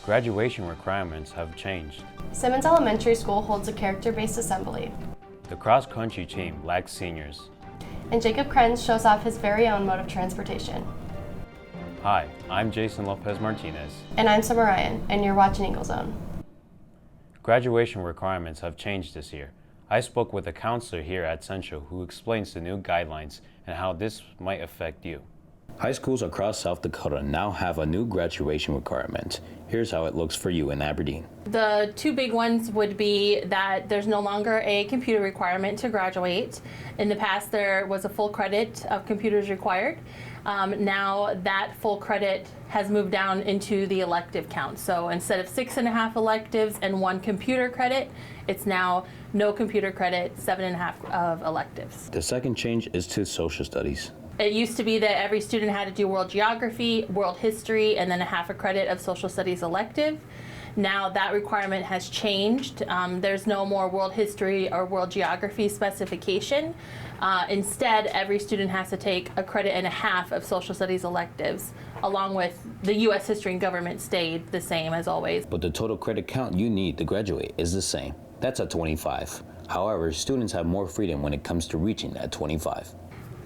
Graduation requirements have changed. Simmons Elementary School holds a character-based assembly. The cross-country team lacks seniors. And Jacob Krenz shows off his very own mode of transportation. Hi, I'm Jason Lopez Martinez. And I'm Summer Ryan, and you're watching Eagle Zone. Graduation requirements have changed this year. I spoke with a counselor here at Central who explains the new guidelines and how this might affect you. High schools across South Dakota now have a new graduation requirement. Here's how it looks for you in Aberdeen. The two big ones would be that there's no longer a computer requirement to graduate. In the past, there was a full credit of computers required. Now that full credit has moved down into the elective count. So instead of 6.5 electives and 1 computer credit, it's now no computer credit, 7.5 of electives. The second change is to social studies. It used to be that every student had to do world geography, world history, and then a half a credit of social studies elective. Now that requirement has changed. There's no more world history or world geography specification. Instead, every student has to take a credit and a half of social studies electives, along with the U.S. history and government stayed the same as always. But the total credit count you need to graduate is the same. That's at 25. However, students have more freedom when it comes to reaching that 25.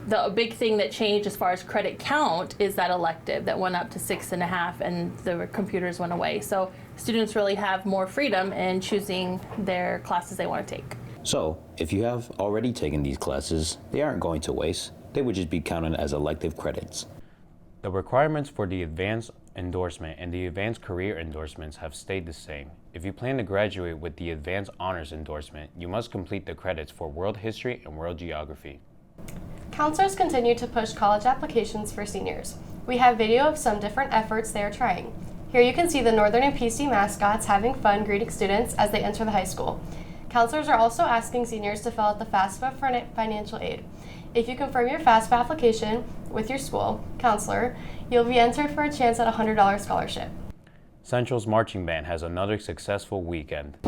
The big thing that changed as far as credit count is that elective that went up to 6.5 and the computers went away. So students really have more freedom in choosing their classes they want to take. So if you have already taken these classes, they aren't going to waste. They would just be counted as elective credits. The requirements for the advanced endorsement and the advanced career endorsements have stayed the same. If you plan to graduate with the advanced honors endorsement, you must complete the credits for world history and world geography. Counselors continue to push college applications for seniors. We have video of some different efforts they are trying. Here you can see the Northern and PC mascots having fun greeting students as they enter the high school. Counselors are also asking seniors to fill out the FAFSA for financial aid. If you confirm your FAFSA application with your school counselor, you'll be entered for a chance at a $100 scholarship. Central's marching band has another successful weekend.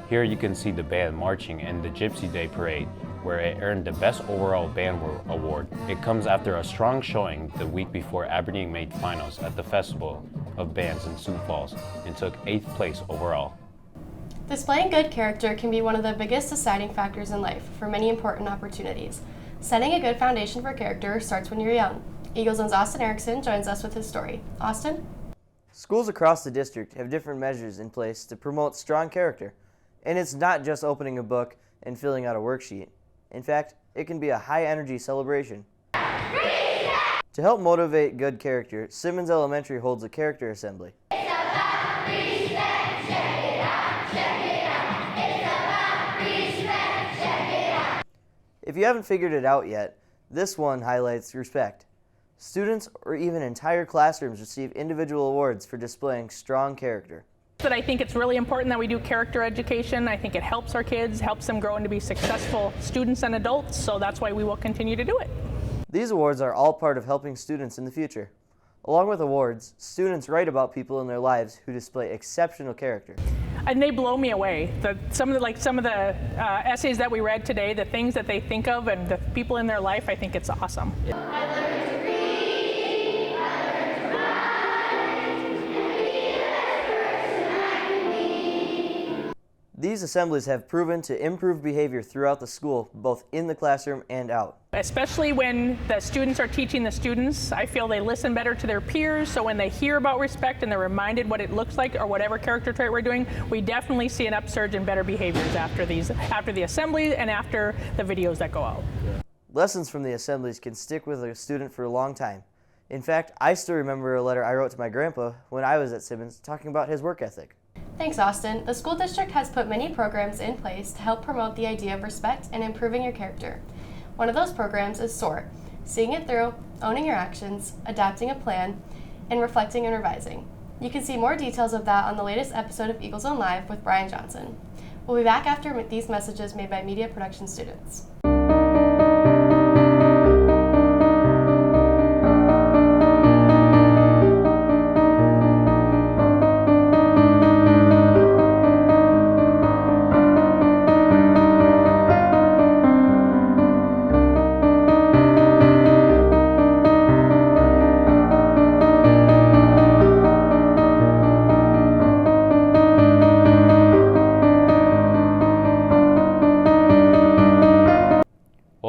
Here you can see the band marching in the Gypsy Day Parade, where it earned the Best Overall Band Award. It comes after a strong showing the week before Aberdeen made finals at the Festival of Bands in Sioux Falls and took 8th place overall. Displaying good character can be one of the biggest deciding factors in life for many important opportunities. Setting a good foundation for character starts when you're young. Eagle Zone's Austin Erickson joins us with his story. Austin? Schools across the district have different measures in place to promote strong character. And it's not just opening a book and filling out a worksheet. In fact, it can be a high-energy celebration. To help motivate good character, Simmons Elementary holds a character assembly. It's about respect, check it out, check it out. It's about respect, check it out. If you haven't figured it out yet, this one highlights respect. Students or even entire classrooms receive individual awards for displaying strong character. That I think it's really important that we do character education. I think it helps our kids, helps them grow into be successful students and adults, so that's why we will continue to do it. These awards are all part of helping students in the future. Along with awards, students write about people in their lives who display exceptional character. And they blow me away. Some of the essays that we read today, the things that they think of and the people in their life, I think it's awesome. These assemblies have proven to improve behavior throughout the school, both in the classroom and out. Especially when the students are teaching the students, I feel they listen better to their peers, so when they hear about respect and they're reminded what it looks like or whatever character trait we're doing, we definitely see an upsurge in better behaviors after the assembly and after the videos that go out. Lessons from the assemblies can stick with a student for a long time. In fact, I still remember a letter I wrote to my grandpa when I was at Simmons talking about his work ethic. Thanks, Austin. The school district has put many programs in place to help promote the idea of respect and improving your character. One of those programs is SOAR, seeing it through, owning your actions, adapting a plan, and reflecting and revising. You can see more details of that on the latest episode of Eagle Zone Live with Brian Johnson. We'll be back after these messages made by media production students.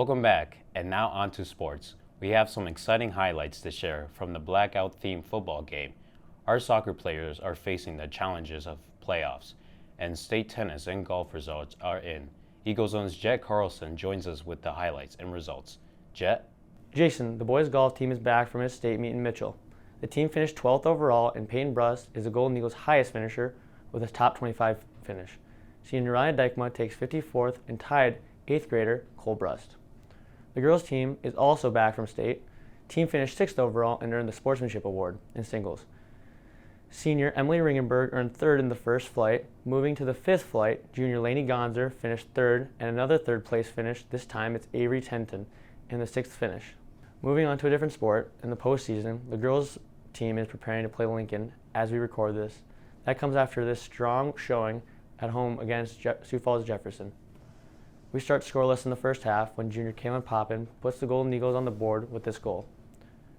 Welcome back, and now on to sports. We have some exciting highlights to share from the blackout-themed football game. Our soccer players are facing the challenges of playoffs, and state tennis and golf results are in. Eagle Zone's Jet Carlson joins us with the highlights and results. Jet? Jason, the boys golf team is back from its state meet in Mitchell. The team finished 12th overall, and Peyton Brust is the Golden Eagles' highest finisher with a top 25 finish. Senior Ryan Dykma takes 54th and tied 8th grader Cole Brust. The girls' team is also back from state. Team finished 6th overall and earned the Sportsmanship Award in singles. Senior Emily Ringenberg earned 3rd in the first flight. Moving to the 5th flight, junior Lainey Gonzer finished 3rd, and another 3rd place finish. This time it's Avery Tenton in the 6th finish. Moving on to a different sport, in the postseason, the girls' team is preparing to play Lincoln as we record this. That comes after this strong showing at home against Sioux Falls Jefferson. We start scoreless in the first half when junior Kaylin Poppin puts the Golden Eagles on the board with this goal.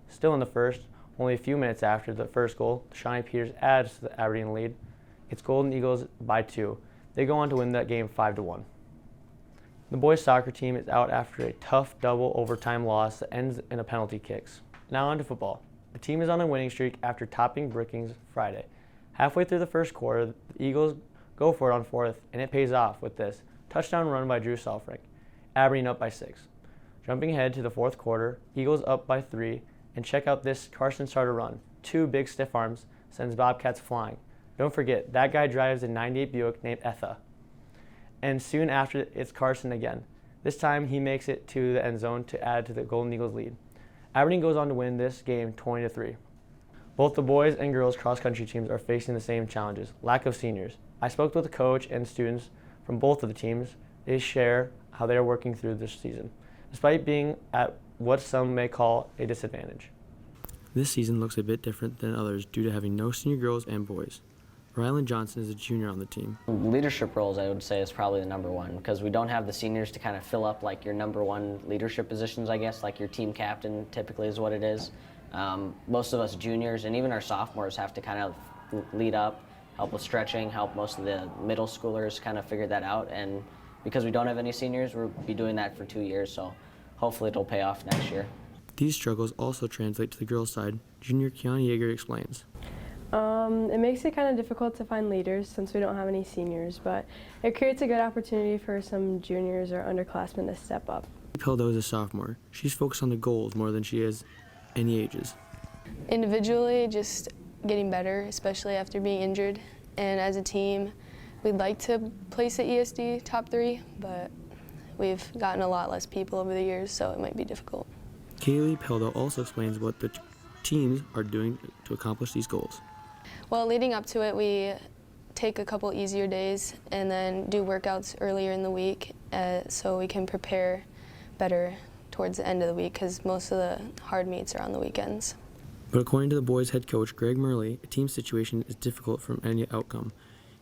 Still in the first, only a few minutes after the first goal, Shawnee Peters adds to the Aberdeen lead. It's Golden Eagles by 2. They go on to win that game 5-1. The boys soccer team is out after a tough double overtime loss that ends in a penalty kicks. Now on to football. The team is on a winning streak after topping Brookings Friday. Halfway through the first quarter, the Eagles go for it on 4th, and it pays off with this touchdown run by Drew Selfrink. Aberdeen up by 6. Jumping ahead to the 4th quarter, Eagles up by 3, and check out this Carson starter run. 2 big stiff arms sends Bobcats flying. Don't forget, that guy drives a 98 Buick named Etha. And soon after, it's Carson again. This time, he makes it to the end zone to add to the Golden Eagles lead. Aberdeen goes on to win this game 20-3. Both the boys and girls cross-country teams are facing the same challenges, lack of seniors. I spoke with the coach and students from both of the teams. They share how they are working through this season, despite being at what some may call a disadvantage. This season looks a bit different than others due to having no senior girls and boys. Rylan Johnson is a junior on the team. Leadership roles, I would say, is probably the number one because we don't have the seniors to kind of fill up like your number one leadership positions, I guess, like your team captain typically is what it is. Most of us juniors and even our sophomores have to kind of lead up, help with stretching, help most of the middle schoolers kind of figure that out. And because we don't have any seniors, we'll be doing that for 2 years, so hopefully it'll pay off next year. These struggles also translate to the girls' side. Junior Kiana Yeager explains. It makes it kind of difficult to find leaders since we don't have any seniors, but it creates a good opportunity for some juniors or underclassmen to step up. Peldo is a sophomore. She's focused on the goals more than she is any ages. Individually, just getting better, especially after being injured. And as a team, we'd like to place at ESD top 3, but we've gotten a lot less people over the years, so it might be difficult. Kaylee Peldo also explains what the teams are doing to accomplish these goals. Well, leading up to it, we take a couple easier days and then do workouts earlier in the week so we can prepare better towards the end of the week because most of the hard meets are on the weekends. But according to the boys' head coach, Greg Murley, a team situation is difficult from any outcome.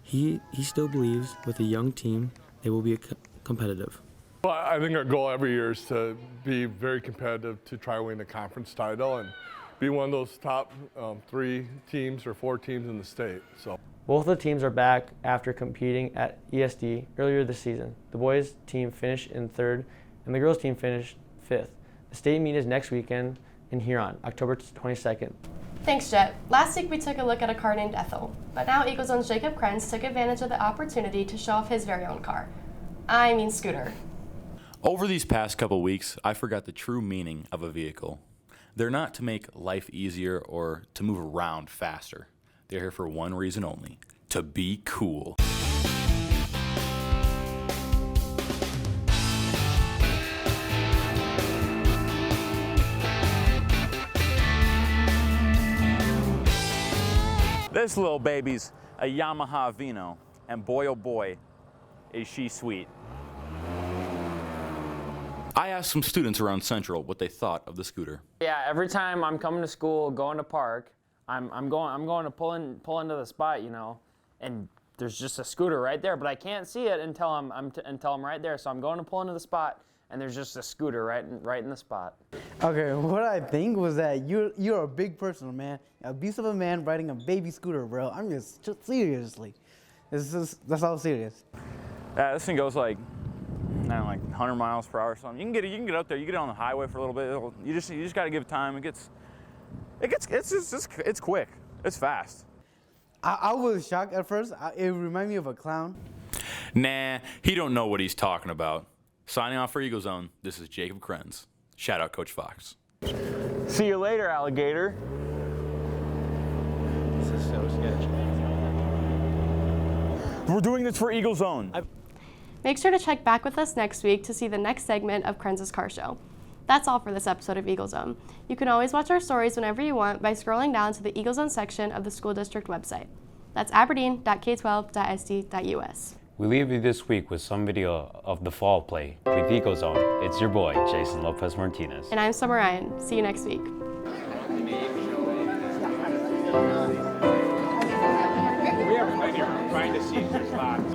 He still believes with a young team they will be competitive. Well, I think our goal every year is to be very competitive to try to win a conference title and be one of those top 3 teams or 4 teams in the state. So Both of the teams are back after competing at ESD earlier this season. The boys' team finished in 3rd, and the girls' team finished 5th. The state meet is next weekend in Huron, October 22nd. Thanks, Jet. Last week we took a look at a car named Ethel, but now Eagle Zone's Jacob Krenz took advantage of the opportunity to show off his very own car. I mean scooter. Over these past couple weeks, I forgot the true meaning of a vehicle. They're not to make life easier or to move around faster. They're here for one reason only, to be cool. This little baby's a Yamaha Vino, and boy oh boy, is she sweet. I asked some students around Central what they thought of the scooter. Yeah, every time I'm coming to school, going to park, I'm going to pull into the spot, you know, and there's just a scooter right there, but I can't see it until I'm right there. So I'm going to pull into the spot, and there's just a scooter right in the spot. Okay, what I think was that you're a big person, man. A beast of a man riding a baby scooter, bro. I'm just seriously. That's all serious. This thing goes like, at like 100 miles per hour or something. You can get up there. You get on the highway for a little bit. You just got to give it time. It's quick. It's fast. I was shocked at first. It reminded me of a clown. Nah, he don't know what he's talking about. Signing off for Eagle Zone, this is Jacob Krenz. Shout out Coach Fox. See you later, alligator. This is so sketchy. We're doing this for Eagle Zone. Make sure to check back with us next week to see the next segment of Krenz's Car Show. That's all for this episode of Eagle Zone. You can always watch our stories whenever you want by scrolling down to the Eagle Zone section of the school district website. That's aberdeen.k12.sd.us. We leave you this week with some video of the fall play with Eagle Zone. It's your boy, Jason Lopez Martinez. And I'm Summer Ryan. See you next week. We have right here trying to see if there's lots.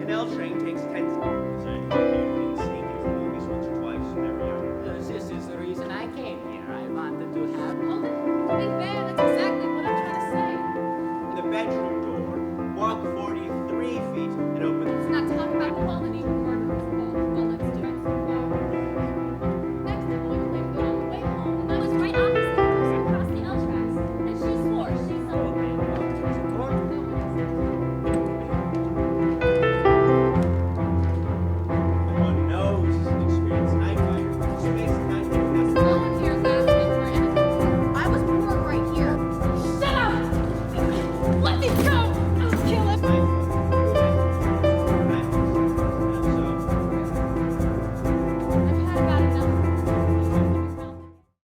An L train takes 10 seconds. You've been sneaking to movies once or twice, and there we are. This is the reason I came here. I wanted to have. Oh, to be fair, that's exactly what I'm trying to say. The bedroom door, walk 43 feet, and open. Let's not talk about quality murderers. Well, let's do it. Next time, we were going all the way home, and I was right opposite the person across the L tracks, and she swore she saw me. Everyone knows experience night fire. Space and night fire. No one here is asking for anything. I was born right here. Shut up! Let me go!